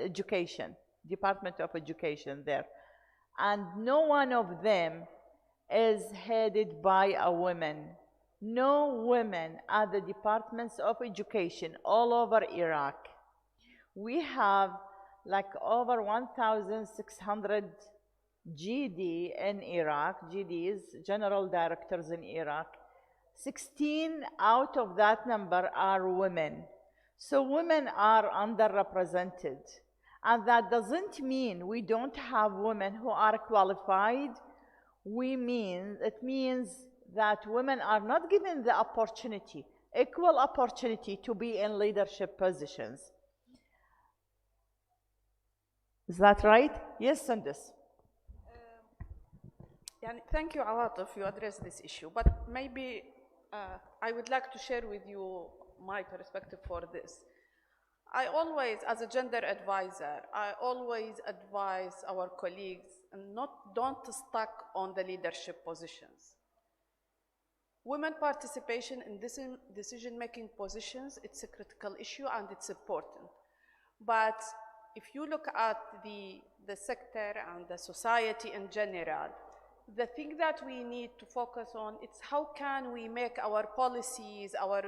Speaker 2: education, Department of Education there. And no one of them is headed by a woman. No women at the departments of education all over Iraq. We have like over 1,600 GD in Iraq, GDs, general directors in Iraq. 16 out of that number are women. So women are underrepresented. And that doesn't mean we don't have women who are qualified. It means that women are not given the opportunity, equal opportunity, to be in leadership positions. Is that right? Yes, Sundus.
Speaker 5: Thank you, Awatif, you addressed this issue, but maybe I would like to share with you my perspective for this. I always, as a gender advisor, I always advise our colleagues don't stuck on the leadership positions. Women participation in decision-making positions, it's a critical issue and it's important. But if you look at the sector and the society in general, the thing that we need to focus on is how can we make our policies, our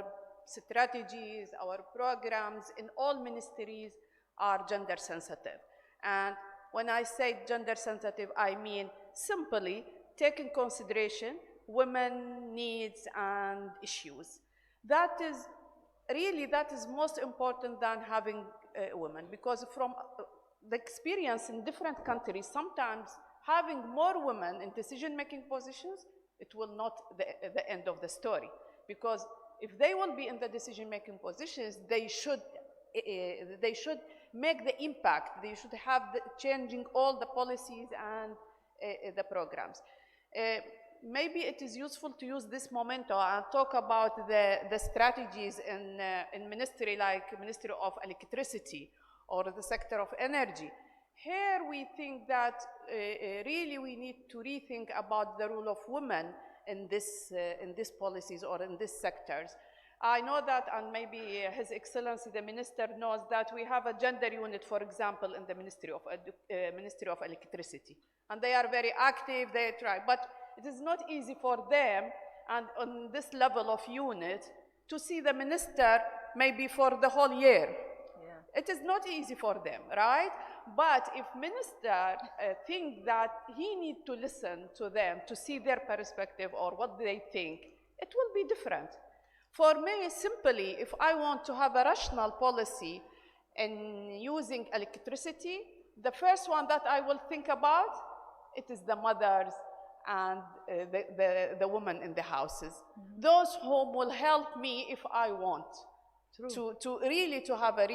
Speaker 5: strategies, our programs in all ministries are gender sensitive. And when I say gender sensitive, I mean simply take in consideration women needs and issues. That is most important than having women, because from the experience in different countries, sometimes having more women in decision-making positions, it will not the end of the story, because if they will be in the decision-making positions, they should make the impact. They should have changing all the policies and the programs. maybe it is useful to use this momentum and talk about the strategies in ministry like Ministry of Electricity or the sector of energy. Here we think that really we need to rethink about the role of women in these policies or in these sectors. I know that, and maybe His Excellency the Minister knows that we have a gender unit, for example, in the Ministry of Electricity. And they are very active, they try, but it is not easy for them, and on this level of unit, to see the minister maybe for the whole year. Yeah. It is not easy for them, right? But if minister think that he need to listen to them, to see their perspective or what they think, it will be different. For me, simply, if I want to have a rational policy in using electricity, the first one that I will think about, it is the mothers and the women in the houses. Mm-hmm. Those whom will help me if I want to really to have a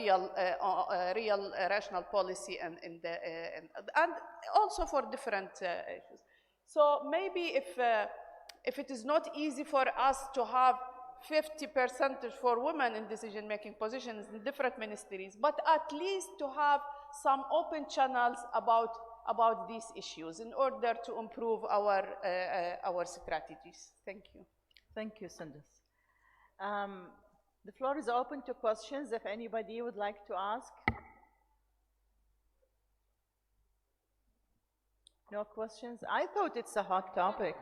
Speaker 5: real rational policy and also for different issues. So maybe if it is not easy for us to have 50% for women in decision-making positions in different ministries, but at least to have some open channels about these issues in order to improve our strategies. Thank you.
Speaker 2: Thank you, Sundus. The floor is open to questions if anybody would like to ask. No questions? I thought it's a hot topic.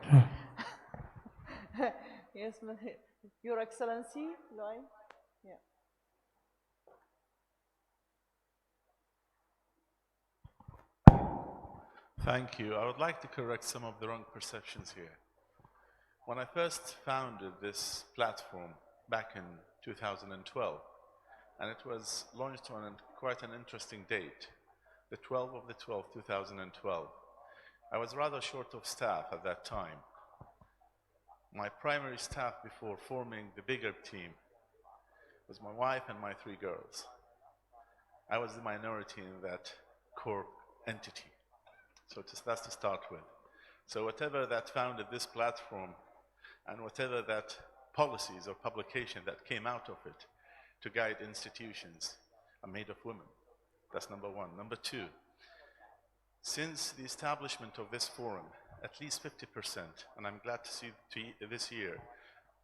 Speaker 2: Yes, Your Excellency, Loy? Yeah.
Speaker 7: Thank you. I would like to correct some of the wrong perceptions here. When I first founded this platform back in 2012, and it was launched on quite an interesting date, the 12th of the 12th, 2012. I was rather short of staff at that time. My primary staff before forming the bigger team was my wife and my 3 girls. I was the minority in that core entity. So that's to start with. So whatever that founded this platform and whatever that policies or publication that came out of it to guide institutions are made of women. That's number one. Number two, since the establishment of this forum, at least 50%, and I'm glad to see this year,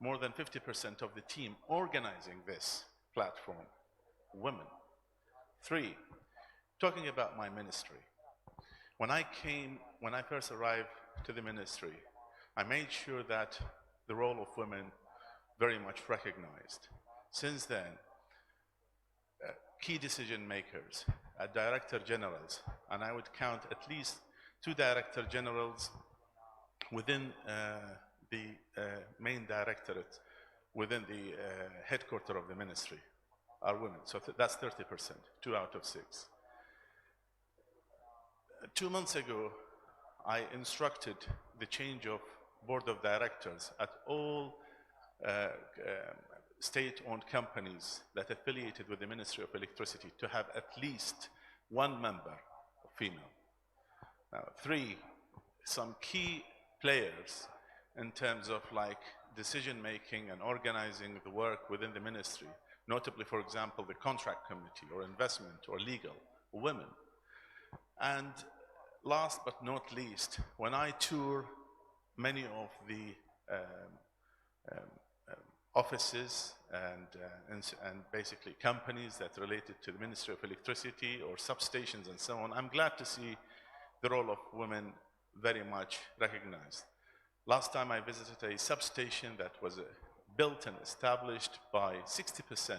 Speaker 7: more than 50% of the team organizing this platform, women. 3, talking about my ministry. When I first arrived to the ministry, I made sure that the role of women very much recognized. Since then, key decision makers, director generals, and I would count at least 2 director generals within the main directorate, within the headquarters of the ministry, are women. So that's 30%, 2 out of 6. 2 months ago, I instructed the change of board of directors at all state-owned companies that affiliated with the Ministry of Electricity to have at least 1 member female. Now, 3, some key players in terms of like decision-making and organizing the work within the ministry, notably, for example, the contract committee or investment or legal, women. And last but not least, when I tour many of the offices and basically companies that related to the Ministry of Electricity or substations and so on, I'm glad to see the role of women very much recognized. Last time I visited a substation that was built and established by 60%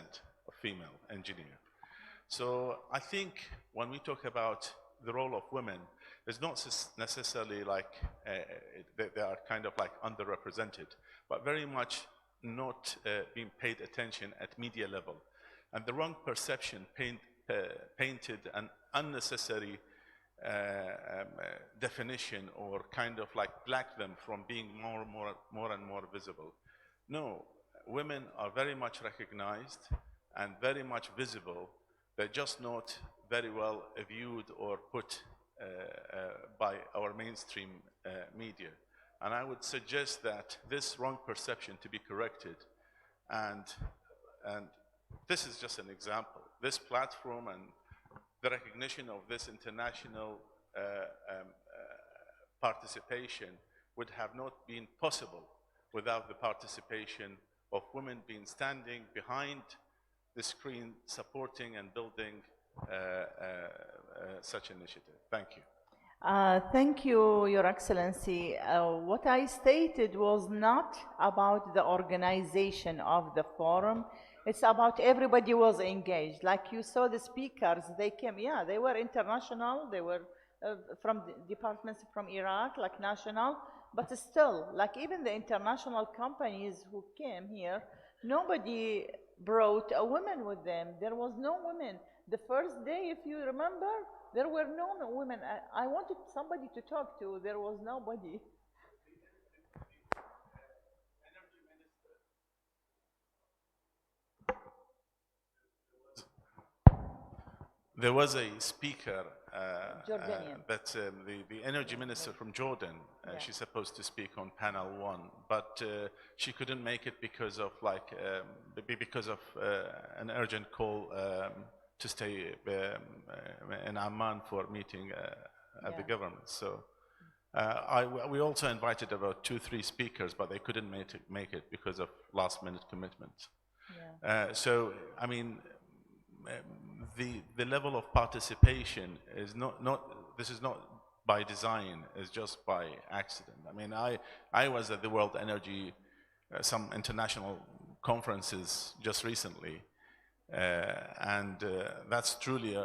Speaker 7: of female engineers. So I think when we talk about the role of women, it's not necessarily like they are kind of like underrepresented, but very much not being paid attention at media level. And the wrong perception painted an unnecessary definition or kind of like black them from being more and more visible. No, women are very much recognized and very much visible. They're just not very well viewed or put by our mainstream media. And I would suggest that this wrong perception to be corrected. And this is just an example. This platform and the recognition of this international participation would have not been possible without the participation of women being standing behind the screen, supporting and building such initiative. Thank you.
Speaker 2: Thank you, Your Excellency. What I stated was not about the organization of the forum. It's about everybody was engaged. Like you saw the speakers, they came, yeah, they were international, they were from departments from Iraq, like national, but still, like even the international companies who came here, nobody brought a woman with them. There was no women. The first day, if you remember, there were no women. I wanted somebody to talk to. There was nobody.
Speaker 7: There was a speaker
Speaker 2: Jordanian.
Speaker 7: that's the energy minister from Jordan.
Speaker 2: Yeah.
Speaker 7: She's supposed to speak on panel 1, but she couldn't make it because of an urgent call to stay in Amman for meeting at the government. So we also invited about 2-3 speakers, but they couldn't make it because of last-minute commitments.
Speaker 2: Yeah.
Speaker 7: So I mean, the level of participation is this is not by design, it's just by accident. I mean, I was at the World Energy, some international conferences just recently, and that's truly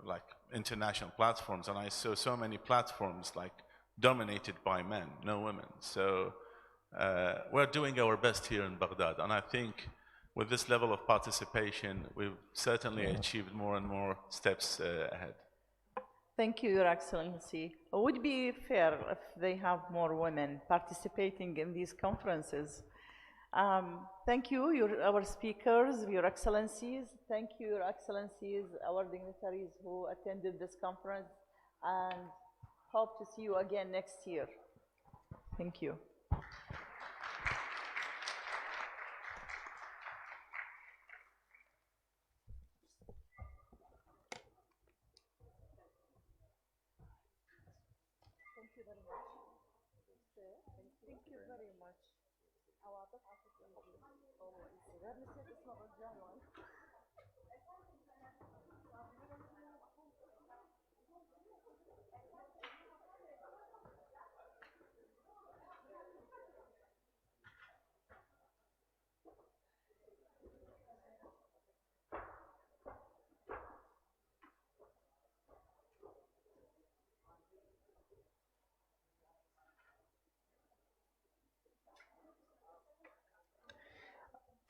Speaker 7: like international platforms, and I saw so many platforms like dominated by men, no women. So we're doing our best here in Baghdad, and I think with this level of participation, we've certainly achieved more and more steps ahead.
Speaker 2: Thank you, Your Excellency. It would be fair if they have more women participating in these conferences. Thank you, our speakers, Your Excellencies. Thank you, Your Excellencies, our dignitaries who attended this conference, and hope to see you again next year. Thank you. Thank you very much.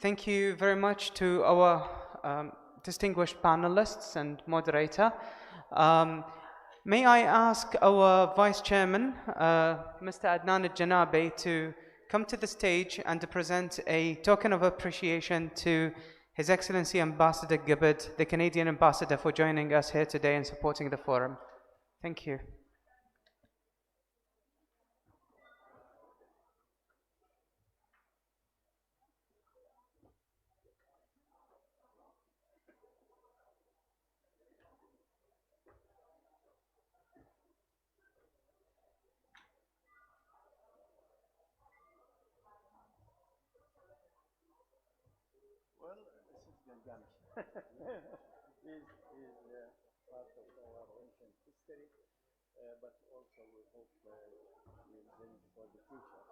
Speaker 1: Thank you very much to our distinguished panelists and moderator. May I ask our Vice Chairman, Mr. Adnan Al-Janabi, to come to the stage and to present a token of appreciation to His Excellency Ambassador Gibbard, the Canadian Ambassador, for joining us here today and supporting the forum. Thank you.
Speaker 8: Well, this is Gilgamesh. He's part of our ancient history, but also we hope we'll bring for the future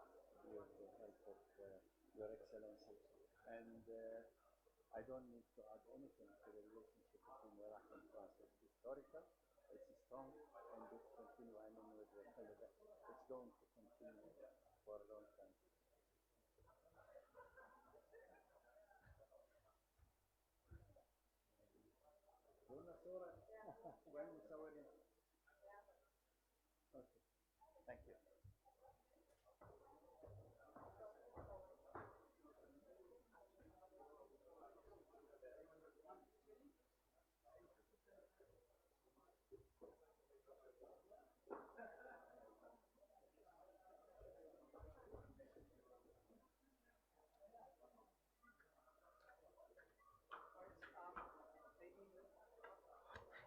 Speaker 8: with the help of Your Excellency. And I don't need to add anything to the relationship between Iraq and France. It's historical, it's strong, and it's continue. I mean, with Canada, it's going to continue for a long time. When مصورين. Okay. Thank you.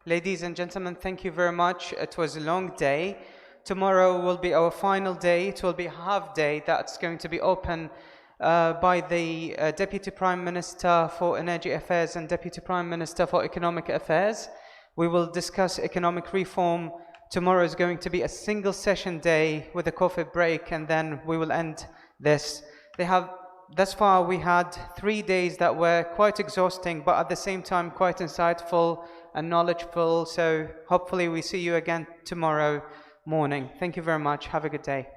Speaker 1: Ladies and gentlemen, thank you very much. It was a long day. Tomorrow will be our final day. It will be a half day that's going to be open by the Deputy Prime Minister for Energy Affairs and Deputy Prime Minister for Economic Affairs. We will discuss economic reform. Tomorrow is going to be a single session day with a coffee break, and then we will end this. Thus far, we had 3 days that were quite exhausting, but at the same time quite insightful and knowledgeable. So hopefully we see you again tomorrow morning. Thank you very much. Have a good day.